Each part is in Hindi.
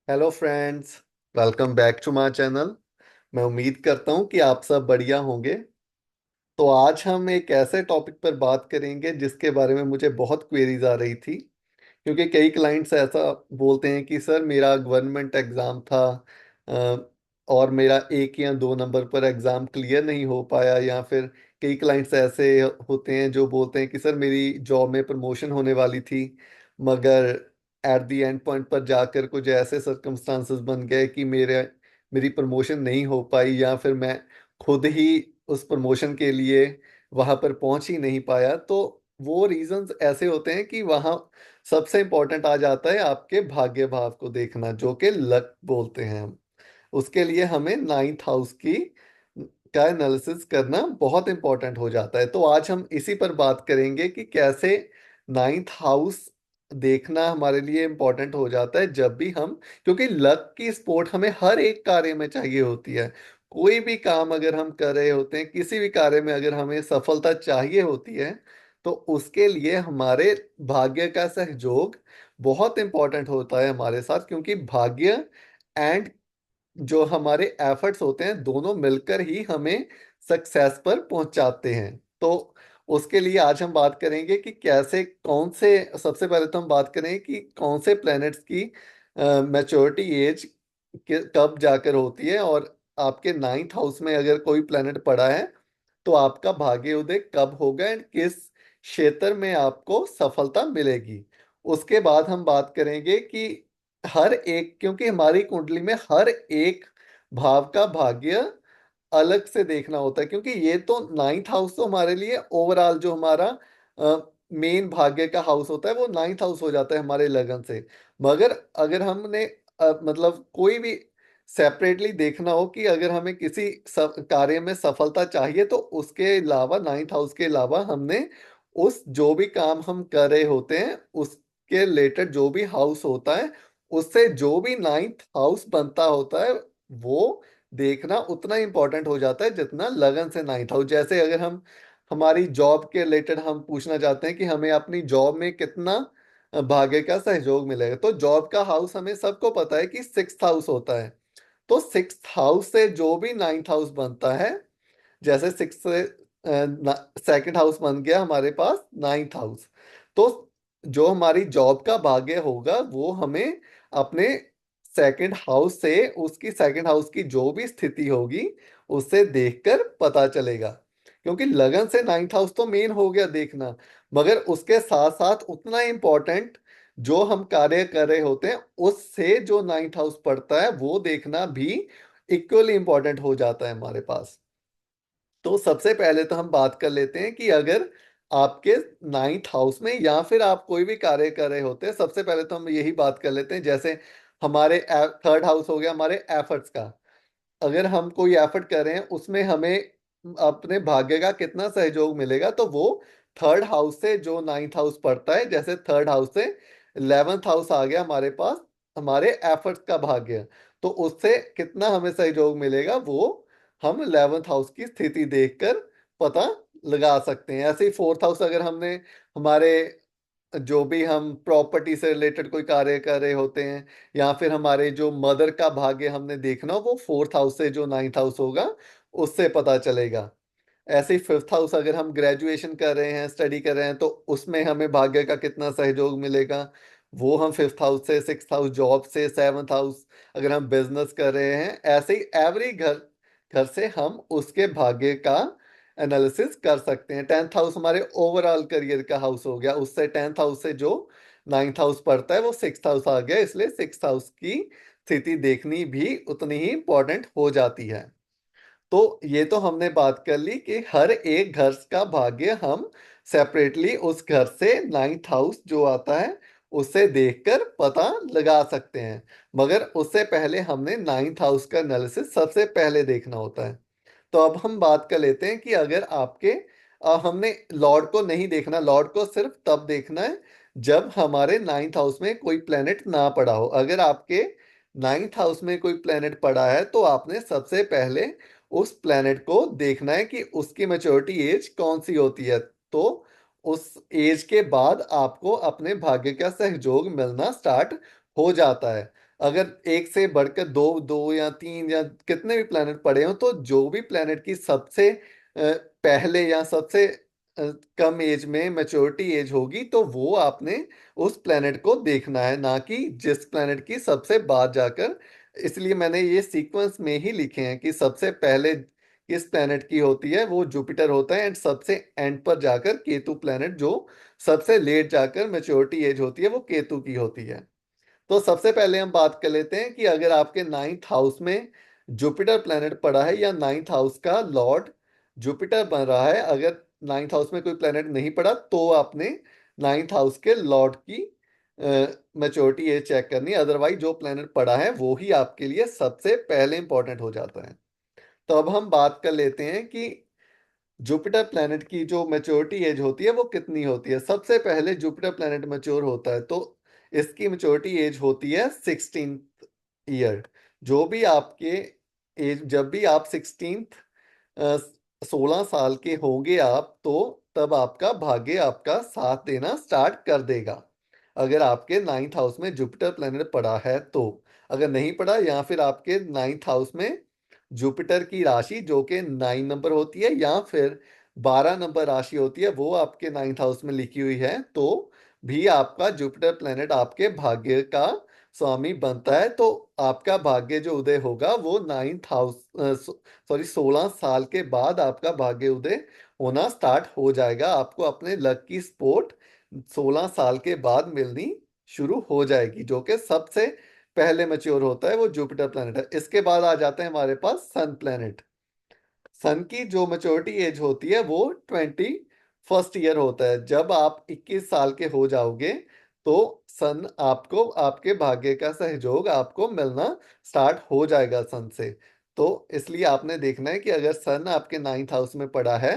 Hello friends. Welcome back to my channel. मैं उम्मीद करता हूँ कि आप सब बढ़िया होंगे। तो आज हम एक ऐसे टॉपिक पर बात करेंगे जिसके बारे में मुझे बहुत क्वेरीज आ रही थी, क्योंकि कई क्लाइंट्स ऐसा बोलते हैं कि सर मेरा गवर्नमेंट एग्ज़ाम था, अ, और मेरा 1 या 2 नंबर पर एग्ज़ाम क्लियर नहीं हो पाया। या फिर कई क्लाइंट्स ऐसे होते हैं जो बोलते हैं कि सर मेरी जॉब में प्रमोशन होने वाली थी, मगर एट द एंड पॉइंट पर जाकर कुछ ऐसे सर्कमस्टांसेस बन गए कि मेरी प्रमोशन नहीं हो पाई, या फिर मैं खुद ही उस प्रमोशन के लिए वहां पर पहुंच ही नहीं पाया। तो वो रीजंस ऐसे होते हैं कि वहाँ सबसे इंपॉर्टेंट आ जाता है आपके भाग्य भाव को देखना, जो कि लक बोलते हैं हम। उसके लिए हमें नाइन्थ हाउस की का एनालिसिस करना बहुत इंपॉर्टेंट हो जाता है। तो आज हम इसी पर बात करेंगे कि कैसे नाइन्थ हाउस देखना हमारे लिए इंपॉर्टेंट हो जाता है जब भी हम, क्योंकि लक की सपोर्ट हमें हर एक कार्य में चाहिए होती है। कोई भी काम अगर हम कर रहे होते हैं, किसी भी कार्य में अगर हमें सफलता चाहिए होती है, तो उसके लिए हमारे भाग्य का सहयोग बहुत इंपॉर्टेंट होता है हमारे साथ, क्योंकि भाग्य एंड जो हमारे एफर्ट्स होते हैं दोनों मिलकर ही हमें सक्सेस पर पहुंचाते हैं। तो उसके लिए आज हम बात करेंगे कि कैसे कौन से, सबसे पहले तो हम बात करें कि कौन से प्लैनेट्स की मैच्योरिटी एज कब जाकर होती है, और आपके नाइन्थ हाउस में अगर कोई प्लैनेट पड़ा है तो आपका भाग्य उदय कब होगा एंड किस क्षेत्र में आपको सफलता मिलेगी। उसके बाद हम बात करेंगे कि हर एक, क्योंकि हमारी कुंडली में हर एक भाव का भाग्य अलग से देखना होता है, क्योंकि ये तो नाइन्थ हाउस तो हमारे लिए ओवरऑल जो हमारा मेन भाग्य का हाउस होता है वो नाइन्थ हाउस हो जाता है हमारे लगन से। मगर अगर हमने मतलब कोई भी सेपरेटली देखना हो कि अगर हमें किसी कार्य में सफलता चाहिए, तो उसके अलावा नाइन्थ हाउस के अलावा हमने उस जो भी काम हम कर रहे होते हैं उसके रिलेटेड जो भी हाउस होता है, उससे जो भी नाइन्थ हाउस बनता होता है वो देखना उतना इंपॉर्टेंट हो जाता है जितना लगन से नाइन्थ हाउस। जैसे अगर हम हमारी जॉब के रिलेटेड हम पूछना चाहते हैं कि हमें अपनी जॉब में कितना भाग्य का सहयोग मिलेगा, तो जॉब का हाउस हमें सबको पता है कि सिक्स्थ हाउस होता है। तो सिक्स्थ हाउस से जो भी नाइन्थ हाउस बनता है, जैसे सिक्स से सेकंड हाउस बन गया हमारे पास नाइन्थ हाउस, तो जो हमारी जॉब का भाग्य होगा वो हमें अपने सेकंड हाउस से, उसकी सेकंड हाउस की जो भी स्थिति होगी उससे देखकर पता चलेगा। क्योंकि लगन से नाइन्थ हाउस तो मेन हो गया देखना, मगर उसके साथ साथ उतना इम्पोर्टेंट जो हम कार्य कर रहे होते हैं उससे जो नाइन्थ हाउस पड़ता है वो देखना भी इक्वली इंपॉर्टेंट हो जाता है हमारे पास। तो सबसे पहले तो हम बात कर लेते हैं कि अगर आपके नाइन्थ हाउस में या फिर आप कोई भी कार्य कर रहे होते हैं, सबसे पहले तो हम यही बात कर लेते हैं। जैसे हमारे थर्ड हाउस हो गया हमारे एफर्ट्स का। अगर हम कोई एफर्ट कर रहे हैं उसमें हमें अपने भाग्य का कितना सहयोग मिलेगा, तो वो थर्ड हाउस से जो नाइन्थ हाउस पड़ता है, जैसे थर्ड हाउस से 11th हाउस आ गया हमारे पास, हमारे एफर्ट्स का भाग्य, तो उससे कितना हमें सहयोग मिलेगा वो हम 11th हाउस की स्थिति देखकर पता लगा सकते हैं। ऐसे ही फोर्थ हाउस अगर हमने हमारे जो भी हम प्रॉपर्टी से रिलेटेड कोई कार्य कर रहे होते हैं, या फिर हमारे जो मदर का भाग्य हमने देखना हो, वो फोर्थ हाउस से जो नाइन्थ हाउस होगा उससे पता चलेगा। ऐसे ही फिफ्थ हाउस अगर हम ग्रेजुएशन कर रहे हैं, स्टडी कर रहे हैं, तो उसमें हमें भाग्य का कितना सहयोग मिलेगा, वो हम फिफ्थ हाउस से, सिक्स्थ हाउस जॉब से, सेवन्थ हाउस अगर हम बिजनेस कर रहे हैं, ऐसे ही एवरी घर घर से हम उसके भाग्य का एनालिसिस कर सकते हैं। टेंथ हाउस हमारे ओवरऑल करियर का हाउस हो गया, उससे टेंथ हाउस से जो नाइन्थ हाउस पड़ता है वो सिक्स्थ हाउस आ गया, इसलिए सिक्स्थ हाउस की स्थिति देखनी भी उतनी ही इंपॉर्टेंट हो जाती है। तो ये तो हमने बात कर ली कि हर एक घर का भाग्य हम सेपरेटली उस घर से नाइन्थ हाउस जो आता है उससे देखकर पता लगा सकते हैं। मगर उससे पहले हमने नाइन्थ हाउस का एनालिसिस सबसे पहले देखना होता है। तो अब हम बात कर लेते हैं कि अगर आपके हमने लॉर्ड को नहीं देखना, लॉर्ड को सिर्फ तब देखना है जब हमारे नाइन्थ हाउस में कोई प्लेनेट ना पड़ा हो। अगर आपके नाइन्थ हाउस में कोई प्लेनेट पड़ा है तो आपने सबसे पहले उस प्लेनेट को देखना है कि उसकी मैच्योरिटी एज कौन सी होती है। तो उस एज के बाद आपको अपने भाग्य का सहयोग मिलना स्टार्ट हो जाता है। अगर एक से बढ़कर दो, दो या तीन या कितने भी प्लेनेट पड़े हो, तो जो भी प्लेनेट की सबसे पहले या सबसे कम एज में मैच्योरिटी एज होगी, तो वो आपने उस प्लेनेट को देखना है, ना कि जिस प्लेनेट की सबसे बाद जाकर। इसलिए मैंने ये सीक्वेंस में ही लिखे हैं कि सबसे पहले किस प्लेनेट की होती है वो जुपिटर होता है, एंड सबसे एंड पर जाकर केतु प्लेनेट, जो सबसे लेट जाकर मैच्योरिटी एज होती है, वो केतु की होती है। तो सबसे पहले हम बात कर लेते हैं कि अगर आपके नाइन्थ हाउस में जुपिटर प्लेनेट पड़ा है, या नाइन्थ हाउस का लॉर्ड जुपिटर बन रहा है, अगर नाइन्थ हाउस में कोई प्लेनेट नहीं पड़ा, तो आपने नाइन्थ हाउस के लॉर्ड की मैच्योरिटी एज चेक करनी है। अदरवाइज जो प्लेनेट पड़ा है वो ही आपके लिए सबसे पहले इंपॉर्टेंट हो जाता है। तो अब हम बात कर लेते हैं कि जुपिटर प्लैनेट की जो मैच्योरिटी एज होती है वो कितनी होती है। सबसे पहले जुपिटर प्लैनेट मैच्योर होता है, तो इसकी मैच्योरिटी एज होती है 16th ईयर। जो भी आपके एज, जब भी आप 16th 16 साल के होंगे आप, तो तब आपका भाग्य आपका साथ देना स्टार्ट कर देगा, अगर आपके नाइन्थ हाउस में जुपिटर प्लैनेट पड़ा है तो। अगर नहीं पड़ा, या फिर आपके नाइन्थ हाउस में जुपिटर की राशि जो कि 9 नंबर होती है, या फिर 12 नंबर राशि होती है, वो आपके नाइन्थ हाउस में लिखी हुई है, तो भी आपका जुपिटर प्लेनेट आपके भाग्य का स्वामी बनता है। तो आपका भाग्य जो उदय होगा वो नाइन्थ हाउस, सॉरी, 16 साल के बाद आपका भाग्य उदय होना स्टार्ट हो जाएगा। आपको अपने लक की सपोर्ट 16 साल के बाद मिलनी शुरू हो जाएगी, जो कि सबसे पहले मैच्योर होता है वो जुपिटर प्लेनेट है। इसके बाद आ जाते हैं हमारे पास सन प्लेनेट। सन की जो मैच्योरिटी एज होती है वो 21st ईयर होता है। जब आप 21 साल के हो जाओगे, तो सन आपको आपके भाग्य का सहयोग आपको मिलना स्टार्ट हो जाएगा सन से। तो इसलिए आपने देखना है कि अगर सन आपके नाइन्थ हाउस में पड़ा है,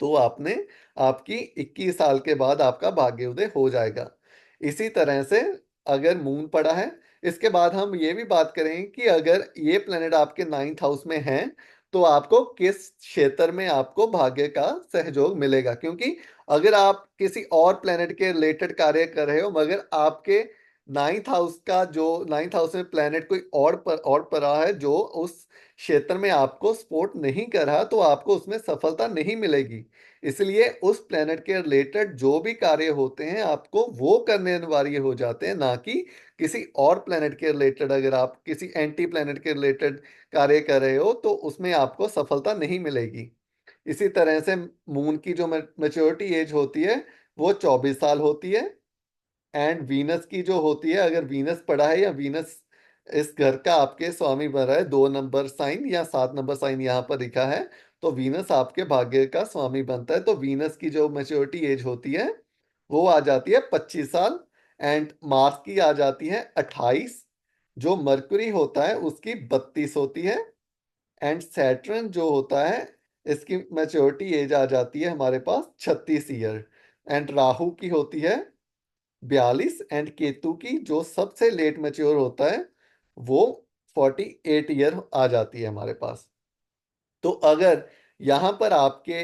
तो आपने आपकी 21 साल के बाद आपका भाग्य उदय हो जाएगा। इसी तरह से अगर मून पड़ा है, इसके बाद हम ये भी बात करेंगे कि अगर ये प्लेनेट आपके नाइन्थ हाउस में है, तो आपको किस क्षेत्र में आपको भाग्य का सहयोग मिलेगा। क्योंकि अगर आप किसी और प्लेनेट के रिलेटेड कार्य कर रहे हो, मगर आपके नाइन्थ हाउस में प्लेनेट कोई और पड़ा है जो उस क्षेत्र में आपको सपोर्ट नहीं कर रहा, तो आपको उसमें सफलता नहीं मिलेगी। इसलिए उस प्लेनेट के रिलेटेड जो भी कार्य होते हैं, आपको वो करने अनिवार्य हो जाते हैं, ना कि किसी और प्लेनेट के रिलेटेड। अगर आप किसी एंटी प्लेनेट के रिलेटेड कार्य कर रहे हो, तो उसमें आपको सफलता नहीं मिलेगी। इसी तरह से मून की जो मैच्योरिटी एज होती है वो 24 साल होती है। एंड वीनस की जो होती है, अगर वीनस पड़ा है, या वीनस इस घर का आपके स्वामी बन रहा है, 2 नंबर साइन या 7 नंबर साइन यहाँ पर लिखा है, तो वीनस आपके भाग्य का स्वामी बनता है। तो वीनस की जो मैच्योरिटी एज होती है वो आ जाती है 25 साल। एंड मार्स की आ जाती है 28। जो मरकुरी होता है उसकी 32 होती है। एंड सैटर्न जो होता है, इसकी मैच्योरिटी एज आ जाती है हमारे पास 36 ईयर। एंड राहु की होती है 42। एंड केतु की जो सबसे लेट मैच्योर होता है वो 48 ईयर आ जाती है हमारे पास। तो अगर यहाँ पर आपके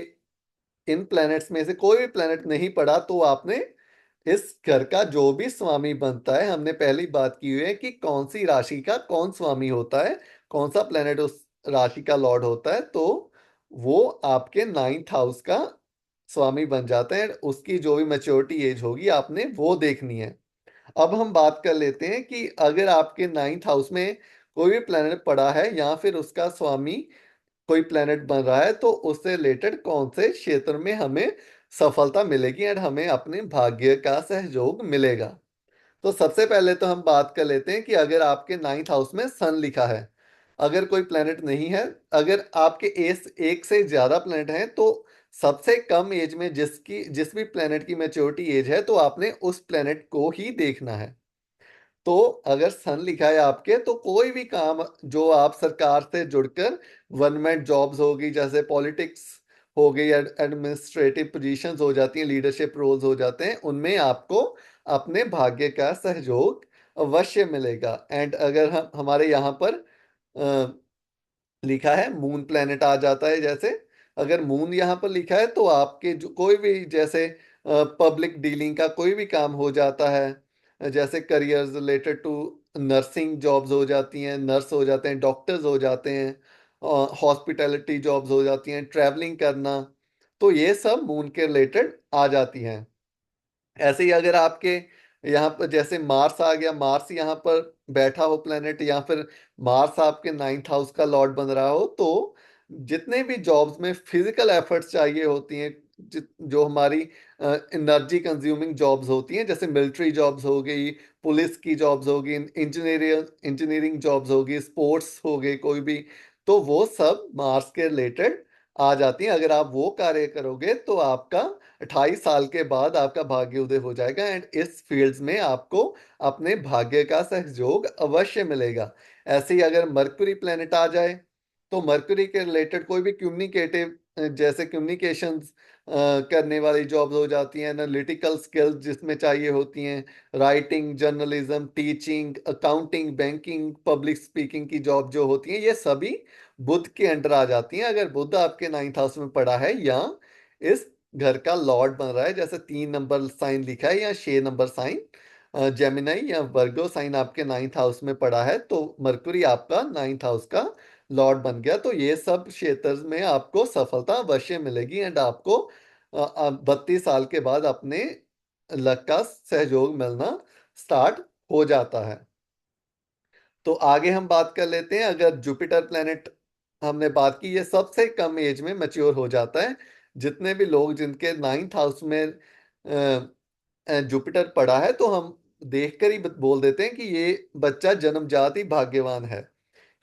इन प्लैनेट्स में से कोई भी प्लैनेट नहीं पड़ा, तो आपने इस घर का जो भी स्वामी बनता है, हमने पहली बात की हुई है कि कौन सी राशि का कौन स्वामी होता है, कौन सा प्लैनेट उस राशि का लॉर्ड होता है, तो वो आपके नाइन्थ हाउस का स्वामी बन जाते हैं। उसकी जो भी मैच्योरिटी एज होगी आपने वो देखनी है। अब हम बात कर लेते हैं कि अगर आपके नाइन्थ हाउस में कोई भी प्लेनेट पड़ा है, या फिर उसका स्वामी कोई प्लेनेट बन रहा है, तो उससे रिलेटेड कौन से क्षेत्र में हमें सफलता मिलेगी एंड हमें अपने भाग्य का सहयोग मिलेगा। तो सबसे पहले तो हम बात कर लेते हैं कि अगर आपके नाइन्थ हाउस में सन लिखा है, अगर कोई प्लेनेट नहीं है, अगर आपके एज एक से ज्यादा प्लेनेट हैं, तो सबसे कम एज में जिस भी प्लेनेट की मैच्योरिटी एज है, तो आपने उस प्लेनेट को ही देखना है। तो अगर सन लिखा है आपके, तो कोई भी काम जो आप सरकार से जुड़कर गवर्नमेंट जॉब्स होगी, जैसे पॉलिटिक्स हो गई, एडमिनिस्ट्रेटिव पोजीशंस हो जाती हैं, लीडरशिप रोल्स हो जाते हैं, उनमें आपको अपने भाग्य का सहयोग अवश्य मिलेगा। एंड अगर हम हमारे यहाँ पर लिखा है मून प्लेनेट आ जाता है, जैसे अगर मून यहाँ पर लिखा है, तो आपके जो कोई भी जैसे पब्लिक डीलिंग का कोई भी काम हो जाता है, जैसे careers related to nursing jobs हो जाती हैं, नर्स हो जाते हैं, डॉक्टर्स हो जाते हैं, हॉस्पिटैलिटी जॉब्स हो जाती हैं, ट्रैवलिंग करना, तो ये सब मून के रिलेटेड आ जाती हैं। ऐसे ही अगर आपके यहाँ पर जैसे मार्स आ गया, मार्स यहाँ पर बैठा हो प्लेनेट, या फिर मार्स आपके नाइन्थ हाउस का लॉर्ड बन रहा हो, तो जितने भी जॉब्स में फिजिकल एफर्ट्स चाहिए होती हैं, जो हमारी एनर्जी कंज्यूमिंग जॉब्स होती हैं, जैसे मिलिट्री जॉब्स हो गई, पुलिस की जॉब्स होगी, इंजीनियरिंग जॉब्स होगी, स्पोर्ट्स हो गए कोई भी, तो वो सब मार्स के रिलेटेड आ जाती हैं। अगर आप वो कार्य करोगे तो आपका 28 साल के बाद आपका भाग्य उदय हो जाएगा, एंड इस फील्ड्स में आपको अपने भाग्य का सहयोग अवश्य मिलेगा। ऐसे ही अगर मरकुरी प्लेनेट आ जाए, तो मरकुरी के रिलेटेड कोई भी कम्युनिकेटिव, जैसे कम्युनिकेशंस करने वाली जॉब्स हो जाती हैं, एनालिटिकल स्किल्स जिसमें चाहिए होती हैं, writing, journalism, teaching, accounting, banking, public speaking की जॉब जो होती हैं, ये सभी बुध के अंडर आ जाती हैं, अगर बुध आपके नाइन्थ हाउस में पड़ा है या इस घर का लॉर्ड बन रहा है। जैसे 3 नंबर साइन लिखा है या 6 नंबर साइन जेमिनाई या वर्गो साइन आपके नाइन्थ हाउस में पड़ा है, तो मरकुरी आपका नाइन्थ हाउस का लॉर्ड बन गया, तो ये सब क्षेत्र में आपको सफलता अवश्य मिलेगी, एंड आपको 32 साल के बाद अपने लक का सहयोग मिलना स्टार्ट हो जाता है। तो आगे हम बात कर लेते हैं, अगर जुपिटर प्लेनेट हमने बात की, ये सबसे कम एज में मैच्योर हो जाता है। जितने भी लोग जिनके नाइन्थ हाउस में जुपिटर पड़ा है, तो हम देखकर ही बोल देते हैं कि ये बच्चा जन्मजात ही भाग्यवान है,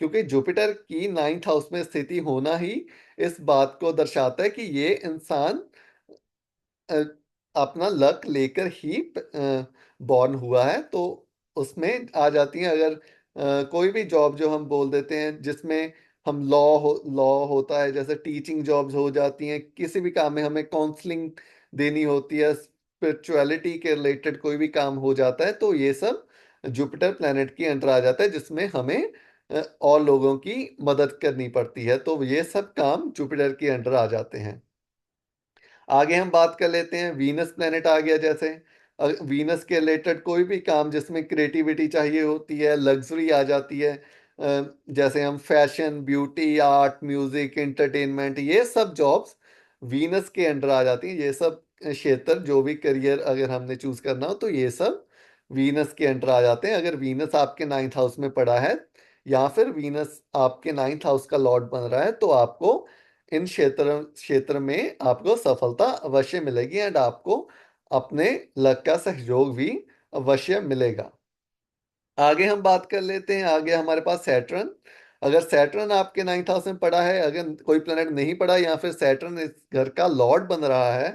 क्योंकि जुपिटर की नाइन्थ हाउस में स्थिति होना ही इस बात को दर्शाता है कि ये इंसान अ, अपना लक लेकर ही बॉर्न हुआ है। तो उसमें आ जाती हैं, अगर कोई भी जॉब जो हम बोल देते हैं जिसमें हम लॉ होता है, जैसे टीचिंग जॉब्स हो जाती हैं, किसी भी काम में हमें काउंसलिंग देनी होती है, स्पिरिचुअलिटी के रिलेटेड कोई भी काम हो जाता है, तो ये सब जुपिटर प्लैनेट के अंडर आ जाता है, जिसमें हमें और लोगों की मदद करनी पड़ती है, तो ये सब काम जुपिटर के अंडर आ जाते हैं। आगे हम बात कर लेते हैं, वीनस प्लेनेट आ गया। जैसे वीनस के रिलेटेड कोई भी काम जिसमें क्रिएटिविटी चाहिए होती है, लग्जरी आ जाती है, जैसे हम fashion, beauty, art, music, entertainment, ये सब जॉब्स वीनस के अंडर आ जाती हैं। ये सब क्षेत्र जो भी करियर अगर हमने चूज करना हो, तो ये सब वीनस के अंडर आ जाते हैं, अगर वीनस आपके नाइन्थ हाउस में पड़ा है, या फिर वीनस आपके नाइन्थ हाउस का लॉर्ड बन रहा है, तो आपको इन क्षेत्र क्षेत्र में आपको सफलता अवश्य मिलेगी, एंड आपको अपने लक का सहयोग भी अवश्य मिलेगा। आगे हम बात कर लेते हैं, आगे हमारे पास सैटर्न। अगर सैटर्न आपके नाइन्थ हाउस में पड़ा है, अगर कोई प्लेनेट नहीं पड़ा या फिर सैटर्न इस घर का लॉर्ड बन रहा है,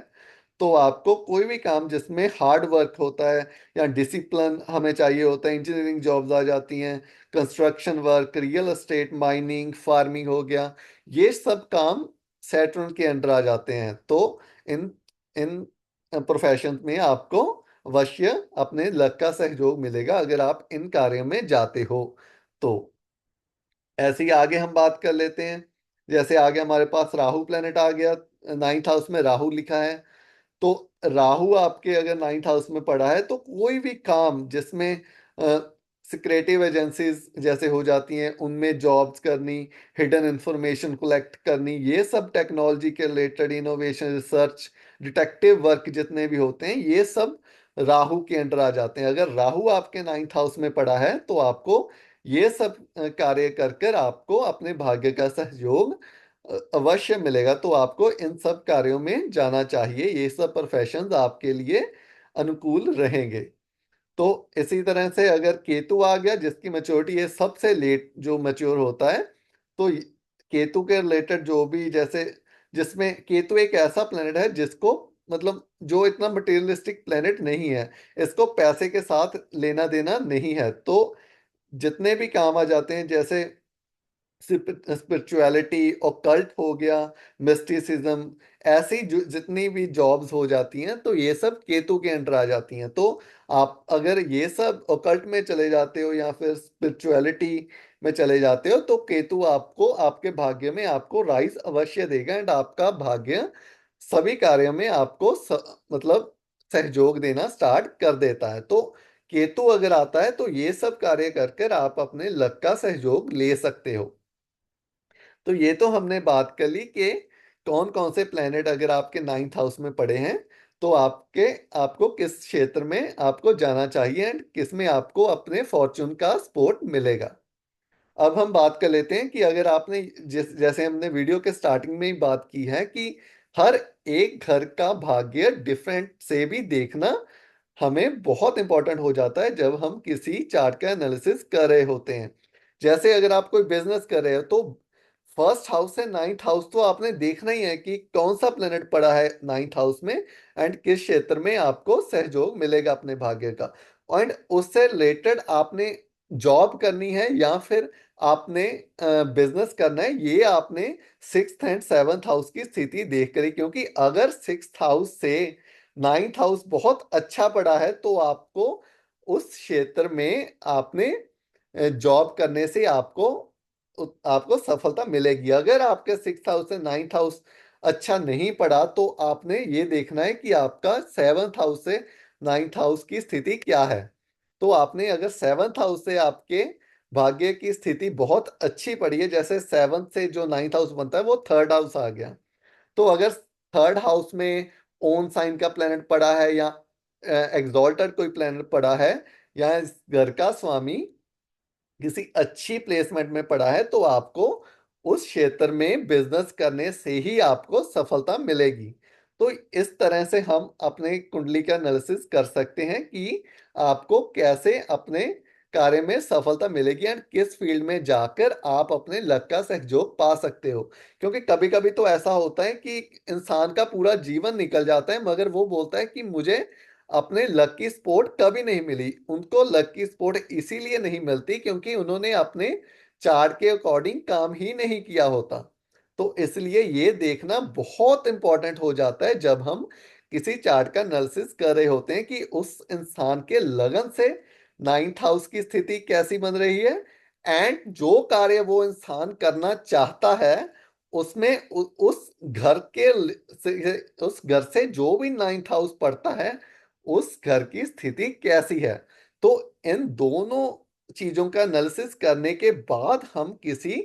तो आपको कोई भी काम जिसमें हार्ड वर्क होता है या डिसिप्लिन हमें चाहिए होता है, इंजीनियरिंग जॉब्स आ जाती हैं, construction work, real estate, mining, farming हो गया, ये सब काम सैटर्न के अंडर आ जाते हैं। तो इन इन प्रोफेशन में आपको अवश्य अपने लक का सहयोग मिलेगा, अगर आप इन कार्यों में जाते हो तो। ऐसे ही आगे हम बात कर लेते हैं, जैसे आगे हमारे पास राहु प्लेनेट आ गया, नाइन्थ हाउस में राहु लिखा है, तो राहु आपके अगर नाइन्थ हाउस में पड़ा है, तो कोई भी काम जिसमें सिक्रेटिव एजेंसीज जैसे हो जाती हैं, उनमें जॉब्स करनी, हिडन इंफॉर्मेशन कलेक्ट करनी, ये सब टेक्नोलॉजी के related innovation, research, detective work जितने भी होते हैं, ये सब राहु के अंडर आ जाते हैं। अगर राहु आपके नाइन्थ हाउस में पड़ा है, तो आपको ये सब कार्य कर कर आपको अपने भाग्य का सहयोग अवश्य मिलेगा, तो आपको इन सब कार्यों में जाना चाहिए, ये सब प्रोफेशंस आपके लिए अनुकूल रहेंगे। तो इसी तरह से अगर केतु आ गया, जिसकी मैच्योरिटी है सबसे लेट जो मैच्योर होता है, तो केतु के रिलेटेड जो भी, जैसे जिसमें केतु एक ऐसा प्लेनेट है जिसको, मतलब जो इतना मटेरियलिस्टिक प्लेनेट नहीं है, इसको पैसे के साथ लेना देना नहीं है, तो जितने भी काम आ जाते हैं, जैसे स्पिरिचुअलिटी, ऑकल्ट हो गया, मिस्टिसिज्म, ऐसी जितनी भी जॉब्स हो जाती हैं, तो ये सब केतु के अंडर आ जाती हैं। तो आप अगर ये सब ऑकल्ट में चले जाते हो या फिर स्पिरिचुअलिटी में चले जाते हो, तो केतु आपको आपके भाग्य में आपको राइज अवश्य देगा, एंड आपका भाग्य सभी कार्यों में आपको मतलब सहयोग देना स्टार्ट कर देता है। तो केतु अगर आता है तो ये सब कार्य कर कर आप अपने लक का सहयोग ले सकते हो। तो ये तो हमने बात कर ली कि कौन कौन से प्लेनेट अगर आपके नाइन्थ हाउस में पड़े हैं तो आपको किस क्षेत्र में आपको जाना चाहिए एंड किस में आपको अपने फॉर्चून का सपोर्ट मिलेगा। अब हम बात कर लेते हैं कि अगर आपने जैसे हमने वीडियो के स्टार्टिंग में ही बात की है कि हर एक घर का भाग्य डिफरेंट से भी देखना हमें बहुत इंपॉर्टेंट हो जाता है जब हम किसी चार्ट का एनालिसिस कर रहे होते हैं। जैसे अगर आप कोई बिजनेस कर रहे हो तो फर्स्ट हाउस से नाइन्थ हाउस तो आपने देखना ही है कि कौन सा प्लेनेट पड़ा है नाइन्थ हाउस में एंड किस क्षेत्र में आपको सहयोग मिलेगा अपने भाग्य का। एंड उससे रिलेटेड आपने जॉब करनी है या फिर आपने बिजनेस करना है, ये आपने सिक्स्थ एंड सेवन्थ हाउस की स्थिति देख कर ही, क्योंकि अगर सिक्स्थ हाउस से नाइन्थ हाउस बहुत अच्छा पड़ा है तो आपको उस क्षेत्र में आपने जॉब करने से आपको सफलता मिलेगी। अगर आपके सिक्स्थ हाउस से नाइन्थ हाउस अच्छा नहीं पड़ा तो आपने ये देखना है कि आपका सेवन्थ हाउस से नाइन्थ हाउस की स्थिति क्या है। तो आपने अगर सेवन्थ हाउस से आपके भाग्य की स्थिति बहुत अच्छी पड़ी है, जैसे सेवन्थ से जो नाइन्थ हाउस बनता है वो थर्ड हाउस आ गया, तो अगर थर्ड हाउस में ओन साइन का प्लेनेट पड़ा है या एग्जॉल्टेड कोई प्लेनेट पड़ा है या इस घर का स्वामी किसी अच्छी प्लेसमेंट में पड़ा है तो आपको उस क्षेत्र में बिजनेस करने से ही आपको सफलता मिलेगी। तो इस तरह से हम अपने कुंडली का एनालिसिस कर सकते हैं कि आपको कैसे अपने कार्य में सफलता मिलेगी एंड किस फील्ड में जाकर आप अपने लक का सहयोग पा सकते हो। क्योंकि कभी कभी तो ऐसा होता है कि इंसान का पूरा जीवन निकल जाता है मगर वो बोलता है कि मुझे अपने लक की स्पोर्ट कभी नहीं मिली। उनको लक की स्पोर्ट इसीलिए नहीं मिलती क्योंकि उन्होंने अपने चार्ट के अकॉर्डिंग काम ही नहीं किया होता। तो इसलिए ये देखना बहुत इंपॉर्टेंट हो जाता है जब हम किसी चार्ट का एनालिसिस कर रहे होते हैं कि उस इंसान के लगन से नाइन्थ हाउस की स्थिति कैसी बन रही है एंड जो कार्य वो इंसान करना चाहता है उसमें उस घर उस घर से जो भी नाइन्थ हाउस पड़ता है उस घर की स्थिति कैसी है। तो इन दोनों चीजों का एनालिसिस करने के बाद हम किसी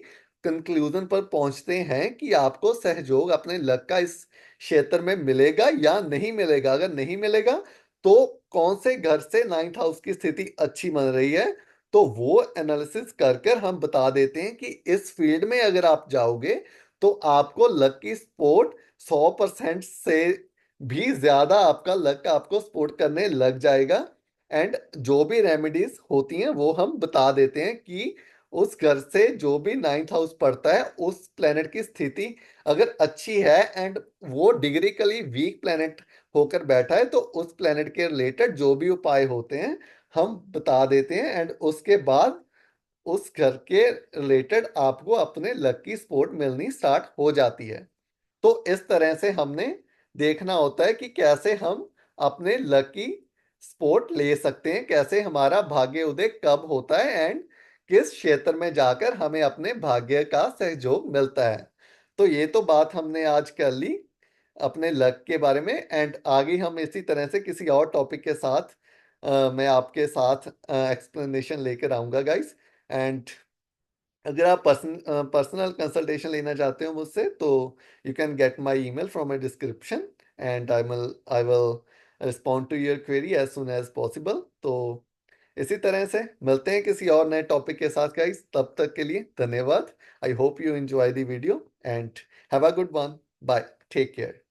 कंक्लूजन पर पहुंचते हैं कि आपको सहयोग अपने लक का इस क्षेत्र में मिलेगा या नहीं मिलेगा। अगर नहीं मिलेगा तो कौन से घर से नाइन्थ हाउस की स्थिति अच्छी बन रही है, तो वो एनालिसिस कर कर हम बता देते हैं कि इस फील्ड में अगर आप जाओगे तो आपको लक की सपोर्ट 100% से भी ज्यादा आपका लक आपको सपोर्ट करने लग जाएगा। एंड जो भी रेमेडीज होती हैं वो हम बता देते हैं कि उस घर से जो भी नाइन्थ हाउस पड़ता है उस प्लेनेट की स्थिति अगर अच्छी है एंड वो डिग्रिकली वीक प्लेनेट होकर बैठा है तो उस प्लेनेट के रिलेटेड जो भी उपाय होते हैं हम बता देते हैं एंड उसके बाद उस घर के रिलेटेड आपको अपने लक की सपोर्ट मिलनी स्टार्ट हो जाती है। तो इस तरह से हमने देखना होता है कि कैसे हम अपने लकी स्पोर्ट ले सकते हैं, कैसे हमारा भाग्य उदय कब होता है एंड किस क्षेत्र में जाकर हमें अपने भाग्य का सहयोग मिलता है। तो ये तो बात हमने आज कर ली अपने लक के बारे में एंड आगे हम इसी तरह से किसी और टॉपिक के साथ मैं आपके साथ एक्सप्लेनेशन लेकर आऊंगा गाइस। एंड अगर आप पर्सनल कंसल्टेशन लेना चाहते हो मुझसे तो you can get my email from my description and I will respond to your query as soon as possible. तो इसी तरह से मिलते हैं किसी और नए टॉपिक के साथ गाइस, तब तक के लिए धन्यवाद। I hope you enjoy the video and have a good one. Bye, take care.